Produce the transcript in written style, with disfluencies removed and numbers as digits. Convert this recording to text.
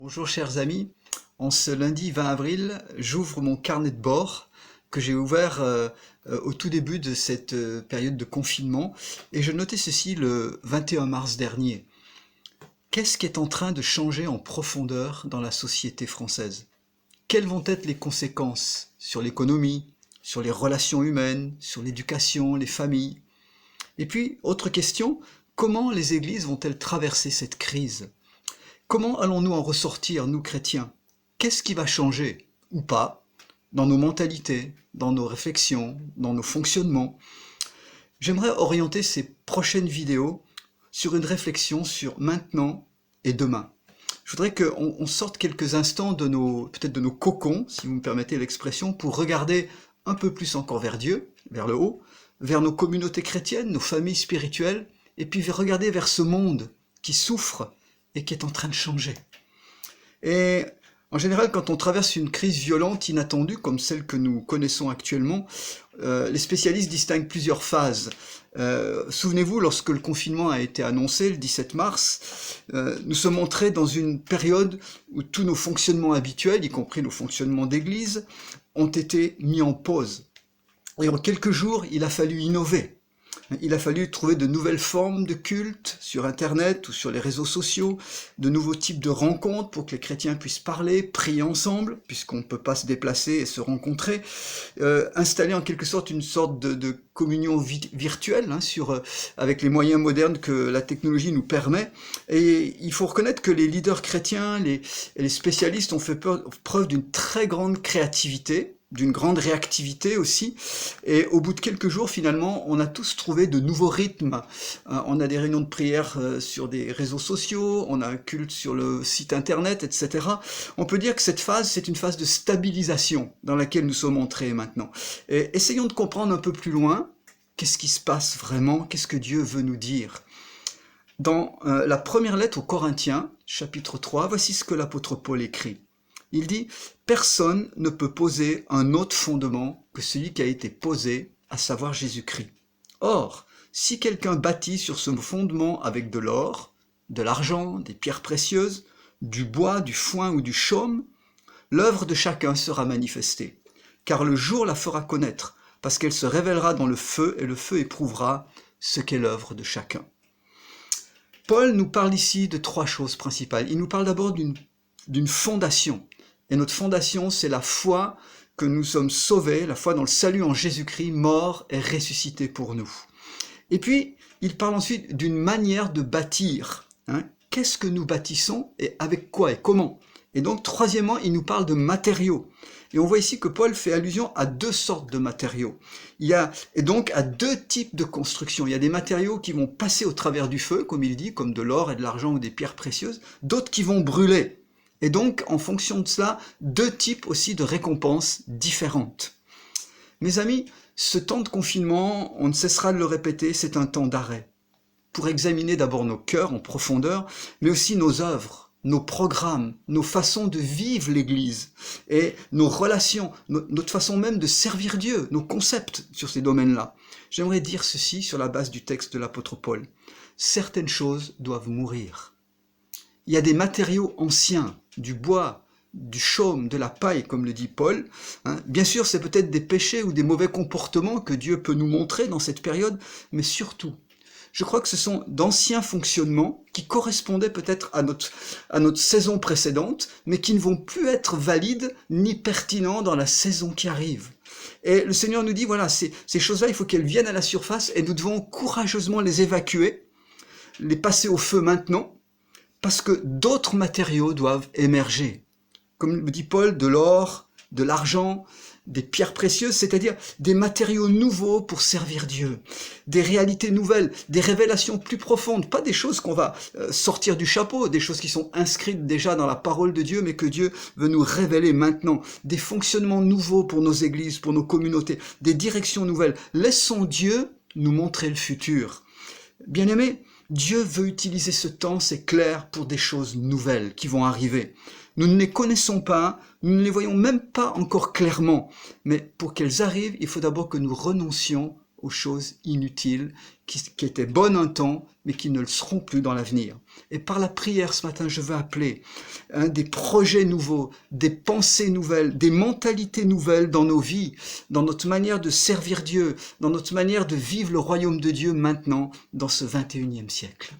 Bonjour chers amis, en ce lundi 20 avril, j'ouvre mon carnet de bord que j'ai ouvert au tout début de cette période de confinement et je notais ceci le 21 mars dernier. Qu'est-ce qui est en train de changer en profondeur dans la société française? Quelles vont être les conséquences sur l'économie, sur les relations humaines, sur l'éducation, les familles? Et puis, autre question, comment les églises vont-elles traverser cette crise? Comment allons-nous en ressortir, nous chrétiens? Qu'est-ce qui va changer, ou pas, dans nos mentalités, dans nos réflexions, dans nos fonctionnements? J'aimerais orienter ces prochaines vidéos sur une réflexion sur maintenant et demain. Je voudrais qu'on sorte quelques instants de peut-être de nos cocons, si vous me permettez l'expression, pour regarder un peu plus encore vers Dieu, vers le haut, vers nos communautés chrétiennes, nos familles spirituelles, et puis regarder vers ce monde qui souffre et qui est en train de changer. Et en général, quand on traverse une crise violente, inattendue, comme celle que nous connaissons actuellement, les spécialistes distinguent plusieurs phases. Souvenez-vous, lorsque le confinement a été annoncé le 17 mars, nous sommes entrés dans une période où tous nos fonctionnements habituels, y compris nos fonctionnements d'église, ont été mis en pause. Et en quelques jours, il a fallu innover. Il a fallu trouver de nouvelles formes de culte sur Internet ou sur les réseaux sociaux, de nouveaux types de rencontres pour que les chrétiens puissent parler, prier ensemble, puisqu'on ne peut pas se déplacer et se rencontrer, installer en quelque sorte une sorte de communion virtuelle avec les moyens modernes que la technologie nous permet. Et il faut reconnaître que les leaders chrétiens, les spécialistes ont fait preuve d'une très grande créativité, d'une grande réactivité aussi, et au bout de quelques jours, finalement, on a tous trouvé de nouveaux rythmes. On a des réunions de prière sur des réseaux sociaux, on a un culte sur le site internet, etc. On peut dire que cette phase, c'est une phase de stabilisation dans laquelle nous sommes entrés maintenant. Et essayons de comprendre un peu plus loin, qu'est-ce qui se passe vraiment, qu'est-ce que Dieu veut nous dire. Dans la première lettre aux Corinthiens, chapitre 3, voici ce que l'apôtre Paul écrit. Il dit « Personne ne peut poser un autre fondement que celui qui a été posé, à savoir Jésus-Christ. Or, si quelqu'un bâtit sur ce fondement avec de l'or, de l'argent, des pierres précieuses, du bois, du foin ou du chaume, l'œuvre de chacun sera manifestée, car le jour la fera connaître, parce qu'elle se révélera dans le feu, et le feu éprouvera ce qu'est l'œuvre de chacun. » Paul nous parle ici de trois choses principales. Il nous parle d'abord d'une fondation. Et notre fondation, c'est la foi que nous sommes sauvés, la foi dans le salut en Jésus-Christ, mort et ressuscité pour nous. Et puis, il parle ensuite d'une manière de bâtir. Qu'est-ce que nous bâtissons et avec quoi et comment? Et donc, troisièmement, il nous parle de matériaux. Et on voit ici que Paul fait allusion à deux sortes de matériaux. Et donc à deux types de construction. Il y a des matériaux qui vont passer au travers du feu, comme il dit, comme de l'or et de l'argent ou des pierres précieuses, d'autres qui vont brûler. Et donc, en fonction de cela, deux types aussi de récompenses différentes. Mes amis, ce temps de confinement, on ne cessera de le répéter, c'est un temps d'arrêt. Pour examiner d'abord nos cœurs en profondeur, mais aussi nos œuvres, nos programmes, nos façons de vivre l'Église et nos relations, notre façon même de servir Dieu, nos concepts sur ces domaines-là. J'aimerais dire ceci sur la base du texte de l'apôtre Paul. Certaines choses doivent mourir. Il y a des matériaux anciens, du bois, du chaume, de la paille, comme le dit Paul. Bien sûr, c'est peut-être des péchés ou des mauvais comportements que Dieu peut nous montrer dans cette période, mais surtout, je crois que ce sont d'anciens fonctionnements qui correspondaient peut-être à notre saison précédente, mais qui ne vont plus être valides ni pertinents dans la saison qui arrive. Et le Seigneur nous dit, voilà, ces choses-là, il faut qu'elles viennent à la surface et nous devons courageusement les évacuer, les passer au feu maintenant, parce que d'autres matériaux doivent émerger. Comme le dit Paul, de l'or, de l'argent, des pierres précieuses, c'est-à-dire des matériaux nouveaux pour servir Dieu, des réalités nouvelles, des révélations plus profondes, pas des choses qu'on va sortir du chapeau, des choses qui sont inscrites déjà dans la parole de Dieu, mais que Dieu veut nous révéler maintenant, des fonctionnements nouveaux pour nos églises, pour nos communautés, des directions nouvelles. Laissons Dieu nous montrer le futur. Bien-aimés, Dieu veut utiliser ce temps, c'est clair, pour des choses nouvelles qui vont arriver. Nous ne les connaissons pas, nous ne les voyons même pas encore clairement. Mais pour qu'elles arrivent, il faut d'abord que nous renoncions aux choses inutiles, qui étaient bonnes un temps, mais qui ne le seront plus dans l'avenir. Et par la prière ce matin, je veux appeler des projets nouveaux, des pensées nouvelles, des mentalités nouvelles dans nos vies, dans notre manière de servir Dieu, dans notre manière de vivre le royaume de Dieu maintenant, dans ce 21e siècle.